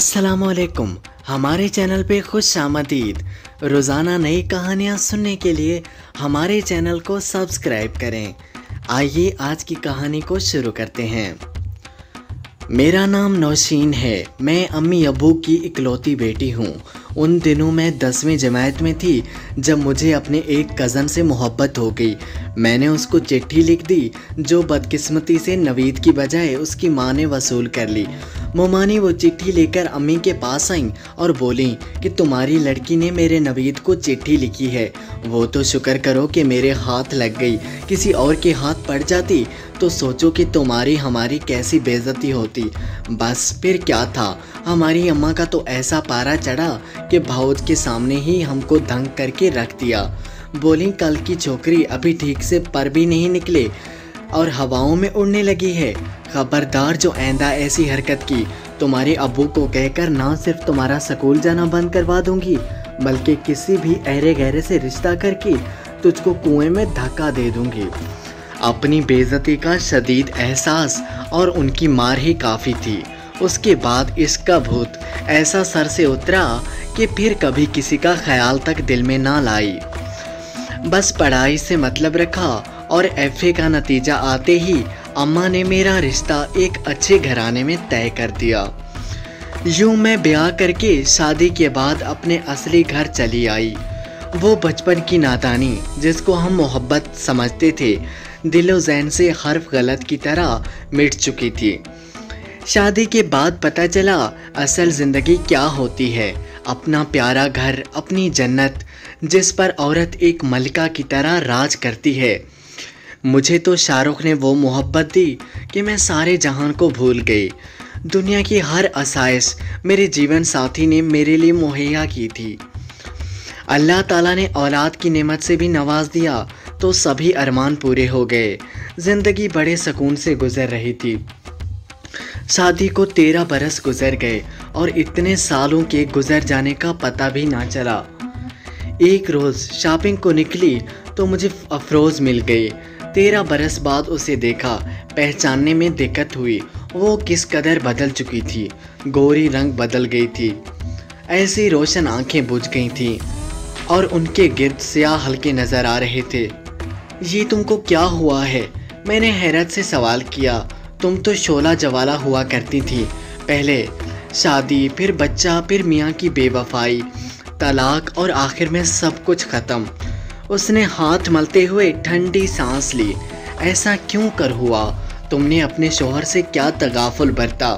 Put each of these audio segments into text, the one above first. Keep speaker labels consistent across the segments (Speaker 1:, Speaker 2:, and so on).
Speaker 1: अस्सलामुअलैकुम। हमारे चैनल पे खुश आमदीद। रोज़ाना नई कहानियाँ सुनने के लिए हमारे चैनल को सब्सक्राइब करें। आइए आज की कहानी को शुरू करते हैं। मेरा नाम नौशीन है। मैं अम्मी अबू की इकलौती बेटी हूँ। उन दिनों मैं 10वीं जमात में थी जब मुझे अपने एक कज़न से मोहब्बत हो गई। मैंने उसको चिट्ठी लिख दी जो बदकिस्मती से नवीद की बजाय उसकी माँ ने वसूल कर ली। मोमानी वो चिट्ठी लेकर अम्मी के पास आई और बोली कि तुम्हारी लड़की ने मेरे नवीद को चिट्ठी लिखी है। वो तो शुक्र करो कि मेरे हाथ लग गई, किसी और के हाथ पड़ जाती तो सोचो कि तुम्हारी हमारी कैसी बेइज्जती होती। बस फिर क्या था, हमारी अम्मा का तो ऐसा पारा चढ़ा कि भौज के सामने ही हमको दंग करके रख दिया। बोली कल की छोकरी अभी ठीक से पर भी नहीं निकले और हवाओं में उड़ने लगी है। खबरदार जो आइंदा ऐसी हरकत की तुम्हारे अब्बू को कहकर ना सिर्फ तुम्हारा स्कूल जाना बंद करवा दूंगी बल्कि किसी भी अहरे गहरे से रिश्ता करके तुझको कुएं में धक्का दे दूंगी। अपनी बेइज्जती का शदीद एहसास और उनकी मार ही काफ़ी थी। उसके बाद इसका भूत ऐसा सर से उतरा कि फिर कभी किसी का ख्याल तक दिल में ना लाई। बस पढ़ाई से मतलब रखा और एफए का नतीजा आते ही अम्मा ने मेरा रिश्ता एक अच्छे घराने में तय कर दिया। यूँ मैं ब्याह करके शादी के बाद अपने असली घर चली आई। वो बचपन की नादानी जिसको हम मोहब्बत समझते थे दिलो ज़हन से हर्फ गलत की तरह मिट चुकी थी। शादी के बाद पता चला असल ज़िंदगी क्या होती है। अपना प्यारा घर, अपनी जन्नत जिस पर औरत एक मलिका की तरह राज करती है। मुझे तो शाहरुख ने वो मोहब्बत दी कि मैं सारे जहान को भूल गई। दुनिया की हर आसाइश मेरे जीवन साथी ने मेरे लिए मुहैया की थी। अल्लाह ताला ने औलाद की नेमत से भी नवाज दिया तो सभी अरमान पूरे हो गए। ज़िंदगी बड़े सुकून से गुजर रही थी। शादी को 13 बरस गुजर गए और इतने सालों के गुजर जाने का पता भी ना चला। एक रोज़ शॉपिंग को निकली तो मुझे अफरोज़ मिल गई। 13 बरस बाद उसे देखा, पहचानने में दिक्कत हुई। वो किस कदर बदल चुकी थी। गोरी रंग बदल गई थी, ऐसी रोशन आंखें बुझ गई थीं और उनके गिर्द स्याह हल्के नज़र आ रहे थे। ये तुमको क्या हुआ है? मैंने हैरत से सवाल किया। तुम तो शोला जवाला हुआ करती थी। पहले शादी, फिर बच्चा, फिर मियाँ की बेवफाई, तलाक और आखिर में सब कुछ ख़त्म। उसने हाथ मलते हुए ठंडी सांस ली। ऐसा क्यों कर हुआ? तुमने अपने शोहर से क्या तगाफुल बरता?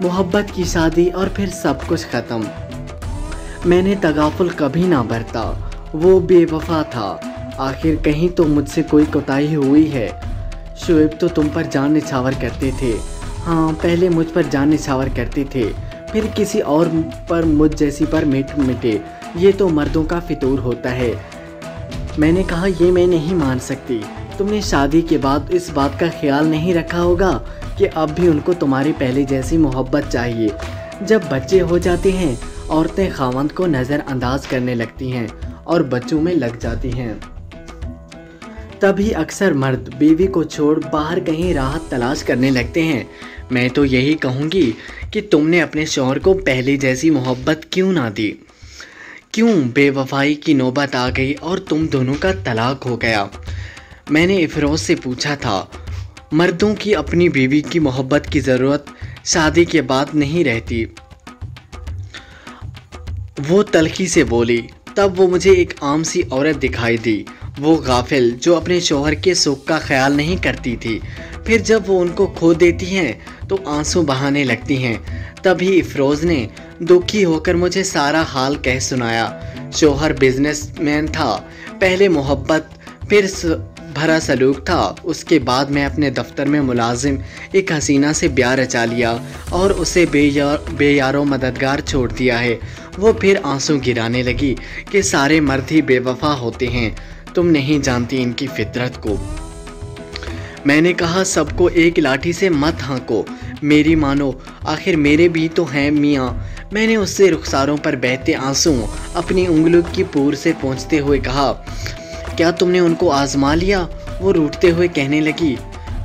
Speaker 1: मोहब्बत की शादी और फिर सब कुछ ख़त्म। मैंने तगाफुल कभी ना बरता। वो बेवफा था। आखिर कहीं तो मुझसे कोई कोताही हुई है। शुएब तो तुम पर जान निछावर करते थे। हाँ, पहले मुझ पर जान निछावर करते थे, फिर किसी और पर, मुझ जैसी पर मिटे। ये तो मर्दों का फितूर होता है। मैंने कहा ये मैं नहीं मान सकती। तुमने शादी के बाद इस बात का ख्याल नहीं रखा होगा कि अब भी उनको तुम्हारी पहले जैसी मोहब्बत चाहिए। जब बच्चे हो जाते हैं औरतें खावंद को नज़रअंदाज करने लगती हैं और बच्चों में लग जाती हैं। तभी अक्सर मर्द बीवी को छोड़ बाहर कहीं राहत तलाश करने लगते हैं। मैं तो यही कहूँगी कि तुमने अपने शौहर को पहले जैसी मोहब्बत क्यों ना दी? क्यों बेवफाई की नौबत आ गई और तुम दोनों का तलाक हो गया? मैंने इफरोज से पूछा था। मर्दों की अपनी बीवी की मोहब्बत की ज़रूरत शादी के बाद नहीं रहती, वो तल्खी से बोली। तब वो मुझे एक आम सी औरत दिखाई दी, वो गाफिल जो अपने शौहर के सुख का ख्याल नहीं करती थी। फिर जब वो उनको खो देती हैं तो आंसू बहाने लगती हैं। तभी इफरोज़ ने दुखी होकर मुझे सारा हाल कह सुनाया। शौहर बिजनेसमैन था, पहले मोहब्बत फिर भरा सलूक था। उसके बाद मैं अपने दफ्तर में मुलाजिम एक हसीना से ब्याह रचा लिया और उसे बेयारो मददगार छोड़ दिया है। वो फिर आंसू गिराने लगी कि सारे मर्द ही बेवफा होते हैं, तुम नहीं जानती इनकी फितरत को। मैंने कहा सबको एक लाठी से मत हाँको, मेरी मानो, आखिर मेरे भी तो हैं मियाँ। मैंने उससे रुखसारों पर बहते आंसू अपनी उंगलियों की पूर से पोंछते हुए कहा, क्या तुमने उनको आजमा लिया? वो रूठते हुए कहने लगी,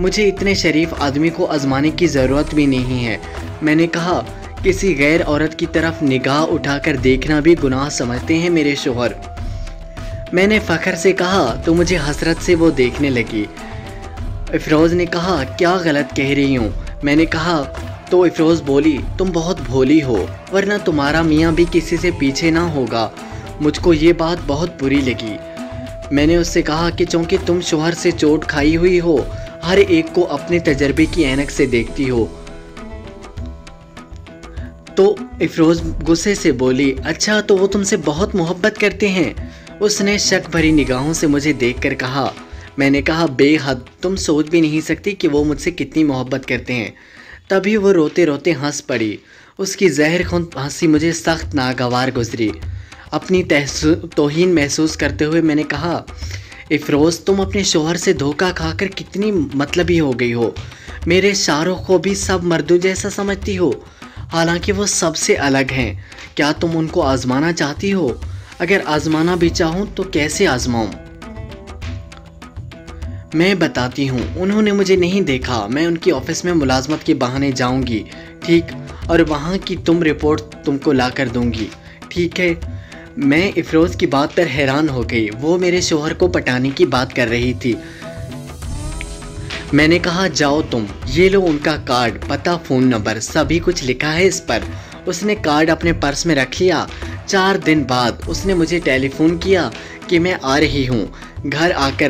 Speaker 1: मुझे इतने शरीफ आदमी को आजमाने की ज़रूरत भी नहीं है। मैंने कहा, किसी गैर औरत की तरफ निगाह उठाकर देखना भी गुनाह समझते हैं मेरे शोहर। मैंने फ़ख्र से कहा तो मुझे हसरत से वो देखने लगी। इफ़रोज़ ने कहा क्या गलत कह रही हूँ। मैंने कहा तो इफ़रोज़ बोली तुम बहुत भोली हो, वरना तुम्हारा मियाँ भी किसी से पीछे ना होगा। मुझको ये बात बहुत बुरी लगी। मैंने उससे कहा कि चूँकि तुम शोहर से चोट खाई हुई हो, हर एक को अपने तजर्बे की ऐनक से देखती हो। तो इफ़रोज़ गुस्से से बोली अच्छा तो वो तुमसे बहुत मोहब्बत करते हैं। उसने शक भरी निगाहों से मुझे देखकर कहा। मैंने कहा बेहद, तुम सोच भी नहीं सकती कि वो मुझसे कितनी मोहब्बत करते हैं। तभी वो रोते रोते हंस पड़ी। उसकी जहर खुन हंसी मुझे सख्त नागवार गुजरी। अपनी तौहीन महसूस करते हुए मैंने कहा इफ़रोज़ तुम अपने शोहर से धोखा खाकर कितनी मतलबी हो गई हो। मेरे शाहरुख को भी सब मर्दों जैसा समझती हो, हालांकि वो सबसे अलग हैं। क्या तुम उनको आजमाना चाहती हो? अगर आजमाना भी चाहूँ तो कैसे आजमाऊँ? मैं बताती हूँ, उन्होंने मुझे नहीं देखा। मैं उनकी ऑफिस में मुलाजमत के बहाने जाऊँगी, ठीक, और वहाँ की तुम रिपोर्ट तुमको ला कर दूँगी, ठीक है। मैं इफ़रोज़ की बात पर हैरान हो गई। वो मेरे शोहर को पटाने की बात कर रही थी। मैंने कहा जाओ तुम, ये लो उनका कार्ड, पता, फ़ोन नंबर, सभी कुछ लिखा है इस पर। उसने कार्ड अपने पर्स में रख लिया। 4 दिन बाद उसने मुझे टेलीफोन किया कि मैं आ रही हूँ। घर आकर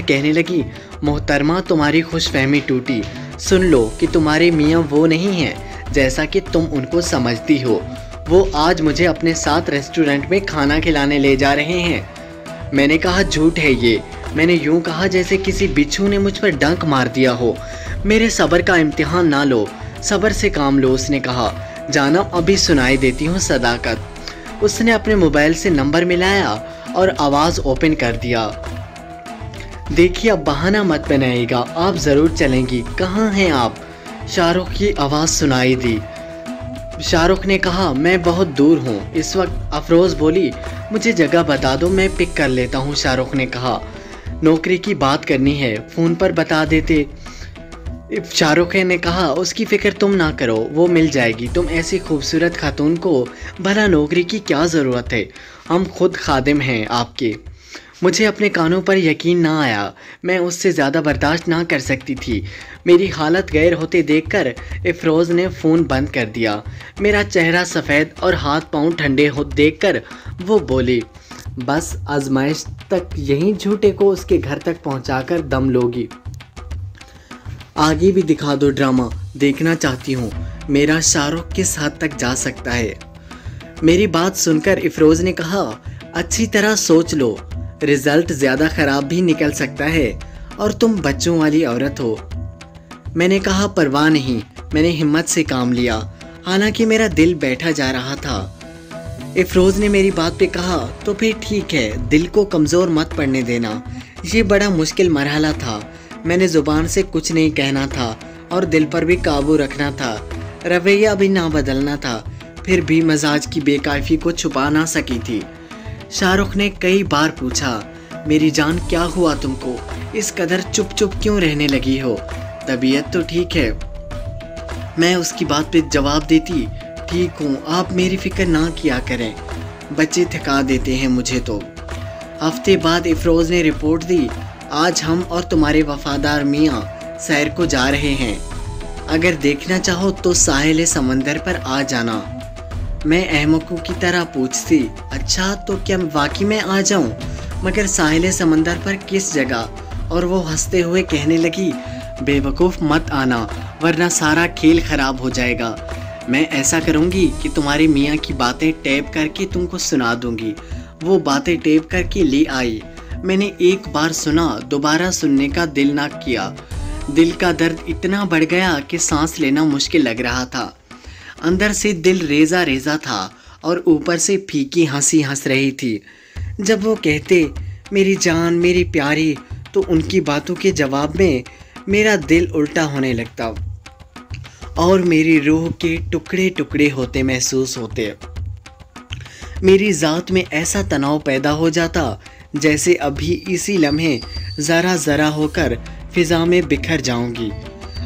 Speaker 1: कहने लगी मोहतरमा तुम्हारी खुशफहमी टूटी। सुन लो कि तुम्हारे मियाँ वो नहीं हैं जैसा कि तुम उनको समझती हो। वो आज मुझे अपने साथ रेस्टोरेंट में खाना खिलाने ले जा रहे हैं। मैंने कहा झूठ है ये। मैंने यूं कहा जैसे किसी बिच्छू ने मुझ पर डंक मार दिया हो। मेरे सब्र का इम्तिहान ना लो, सब्र से काम लो। उसने कहा जाना, अभी सुनाई देती हूँ सदाकत। उसने अपने मोबाइल से नंबर मिलाया और आवाज़ ओपन कर दिया। देखिए अब बहाना मत बनाइएगा, आप ज़रूर चलेंगी, कहाँ हैं आप? शाहरुख की आवाज़ सुनाई दी। शाहरुख ने कहा मैं बहुत दूर हूँ इस वक्त। अफरोज़ बोली मुझे जगह बता दो, मैं पिक कर लेता हूँ। शाहरुख ने कहा नौकरी की बात करनी है, फ़ोन पर बता देते। शाहरुख ने कहा उसकी फ़िक्र तुम ना करो, वो मिल जाएगी। तुम ऐसी खूबसूरत खातून को भला नौकरी की क्या ज़रूरत है? हम खुद खादिम हैं आपके। मुझे अपने कानों पर यकीन ना आया। मैं उससे ज़्यादा बर्दाश्त ना कर सकती थी। मेरी हालत गैर होते देखकर इफ़रोज़ ने फ़ोन बंद कर दिया। मेरा चेहरा सफ़ेद और हाथ पांव ठंडे हो देखकर वो बोली बस आजमाइश तक यहीं झूठे को उसके घर तक पहुंचाकर दम लोगी। आगे भी दिखा दो ड्रामा, देखना चाहती हूँ मेरा शाहरुख किस हद तक जा सकता है। मेरी बात सुनकर इफ़रोज़ ने कहा अच्छी तरह सोच लो, रिज़ल्ट ज़्यादा ख़राब भी निकल सकता है और तुम बच्चों वाली औरत हो। मैंने कहा परवाह नहीं। मैंने हिम्मत से काम लिया, हालांकि मेरा दिल बैठा जा रहा था। इफ़रोज़ ने मेरी बात पे कहा तो फिर ठीक है, दिल को कमज़ोर मत पड़ने देना। ये बड़ा मुश्किल मरहला था। मैंने ज़ुबान से कुछ नहीं कहना था और दिल पर भी काबू रखना था, रवैया भी ना बदलना था। फिर भी मजाज की बेकायफी को छुपा ना सकी थी। शाहरुख ने कई बार पूछा मेरी जान क्या हुआ तुमको, इस कदर चुप चुप क्यों रहने लगी हो? तबीयत तो ठीक है। मैं उसकी बात पे जवाब देती ठीक हूँ, आप मेरी फ़िक्र ना किया करें, बच्चे थका देते हैं मुझे तो। हफ्ते बाद इफ़रोज़ ने रिपोर्ट दी आज हम और तुम्हारे वफादार मियाँ सैर को जा रहे हैं। अगर देखना चाहो तो साहिल समंदर पर आ जाना। मैं अहमकों की तरह पूछती अच्छा तो क्या वाकई में आ जाऊं, मगर साहिल समंदर पर किस जगह? और वो हंसते हुए कहने लगी बेवकूफ़ मत आना वरना सारा खेल ख़राब हो जाएगा। मैं ऐसा करूंगी कि तुम्हारे मियाँ की बातें टेप करके तुमको सुना दूंगी। वो बातें टेप करके ले आई। मैंने एक बार सुना, दोबारा सुनने का दिल ना किया। दिल का दर्द इतना बढ़ गया कि सांस लेना मुश्किल लग रहा था। अंदर से दिल रेजा रेजा था और ऊपर से फीकी हंसी हंस रही थी। जब वो कहते मेरी जान मेरी प्यारी, तो उनकी बातों के जवाब में मेरा दिल उल्टा होने लगता और मेरी रूह के टुकड़े टुकड़े होते महसूस होते। मेरी ज़ात में ऐसा तनाव पैदा हो जाता जैसे अभी इसी लम्हे ज़रा ज़रा होकर फ़िज़ा में बिखर जाऊंगी।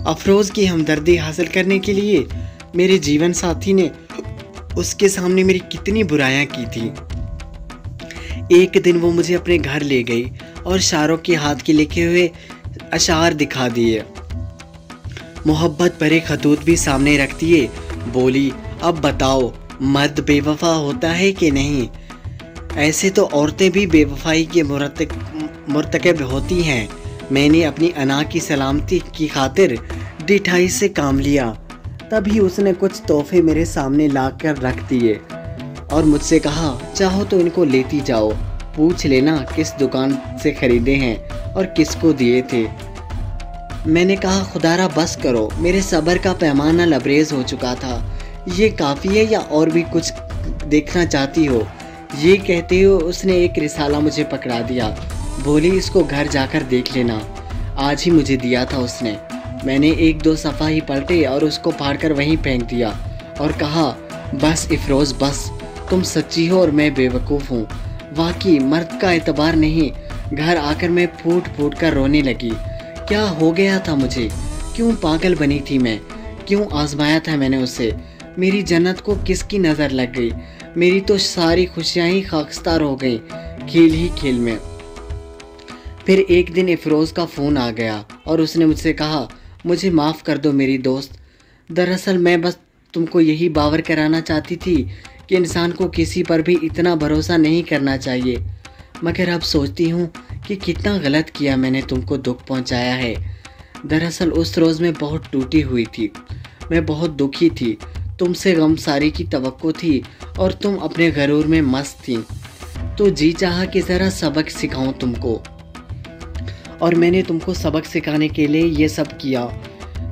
Speaker 1: अफरोज़ की हमदर्दी हासिल करने के लिए मेरे जीवन साथी ने उसके सामने मेरी कितनी बुराइयां की थी। एक दिन वो मुझे अपने घर ले गई और शाहरुख के हाथ के लिखे हुए अशार दिखा दिए, मोहब्बत भरे खतूत भी सामने रख दिए। बोली, अब बताओ मर्द बेवफा होता है कि नहीं? ऐसे तो औरतें भी बेवफाई के मुर्तकब होती हैं। मैंने अपनी अना की सलामती की खातिर ढिठाई से काम लिया। तभी उसने कुछ तोहफे मेरे सामने लाकर रख दिए और मुझसे कहा, चाहो तो इनको लेती जाओ, पूछ लेना किस दुकान से खरीदे हैं और किसको दिए थे। मैंने कहा, खुदारा बस करो, मेरे सब्र का पैमाना लबरेज हो चुका था। ये काफ़ी है या और भी कुछ देखना चाहती हो? ये कहते हुए उसने एक रिसाला मुझे पकड़ा दिया। बोली, इसको घर जाकर देख लेना, आज ही मुझे दिया था उसने। मैंने एक दो सफ़ा ही पलटे और उसको फाड़कर वहीं फेंक दिया और कहा, बस इफ़रोज़ बस, तुम सच्ची हो और मैं बेवकूफ़ हूँ। वाकई मर्द का एतबार नहीं। घर आकर मैं फूट फूट कर रोने लगी। क्या हो गया था मुझे? क्यों पागल बनी थी मैं? क्यों आजमाया था मैंने उसे? मेरी जन्नत को किसकी नज़र लग गई? मेरी तो सारी खुशियाँ ही खाकस्तार हो गई खेल ही खेल में। फिर एक दिन इफ़रोज़ का फ़ोन आ गया और उसने मुझसे कहा, मुझे माफ़ कर दो मेरी दोस्त, दरअसल मैं बस तुमको यही बावर कराना चाहती थी कि इंसान को किसी पर भी इतना भरोसा नहीं करना चाहिए। मगर अब सोचती हूँ कि कितना गलत किया मैंने, तुमको दुख पहुँचाया है। दरअसल उस रोज़ मैं बहुत टूटी हुई थी, मैं बहुत दुखी थी। तुमसे गमसारी की तवक्को थी और तुम अपने गरूर में मस्त थी। तो जी चाहा कि ज़रा सबक सिखाऊं तुमको, और मैंने तुमको सबक सिखाने के लिए ये सब किया।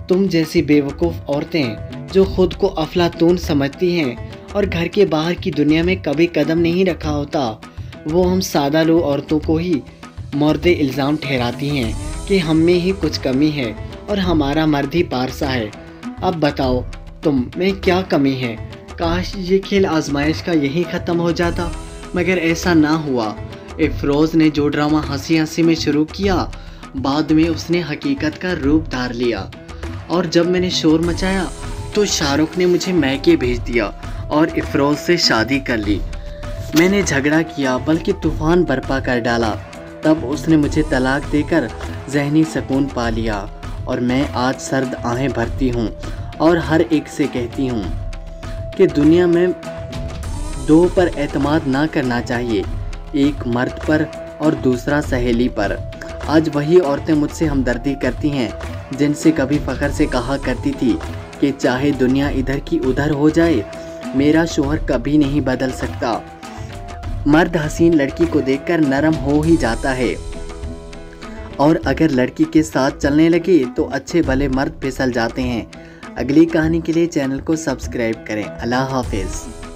Speaker 1: तुम जैसी बेवकूफ़ औरतें जो खुद को अफलातून समझती हैं और घर के बाहर की दुनिया में कभी कदम नहीं रखा होता, वो हम सादा लोग औरतों को ही मर्दे इल्ज़ाम ठहराती हैं कि हम में ही कुछ कमी है और हमारा मर्द ही पारसा है। अब बताओ तुम में क्या कमी है? काश ये खेल आजमाइश का यही ख़त्म हो जाता, मगर ऐसा ना हुआ। इफ़रोज़ ने जो ड्रामा हंसी हंसी में शुरू किया, बाद में उसने हकीकत का रूप धार लिया। और जब मैंने शोर मचाया तो शाहरुख ने मुझे मैके भेज दिया और इफ़रोज़ से शादी कर ली। मैंने झगड़ा किया बल्कि तूफ़ान बर्पा कर डाला। तब उसने मुझे तलाक देकर ज़हनी सुकून पा लिया और मैं आज सर्द आहें भरती हूँ और हर एक से कहती हूँ कि दुनिया में दो पर एतमाद ना करना चाहिए, एक मर्द पर और दूसरा सहेली पर। आज वही औरतें मुझसे हमदर्दी करती हैं जिनसे कभी फ़ख्र से कहा करती थी कि चाहे दुनिया इधर की उधर हो जाए, मेरा शोहर कभी नहीं बदल सकता। मर्द हसीन लड़की को देखकर नरम हो ही जाता है और अगर लड़की के साथ चलने लगे तो अच्छे भले मर्द फिसल जाते हैं। अगली कहानी के लिए चैनल को सब्सक्राइब करें। अल्लाह हाफिज़।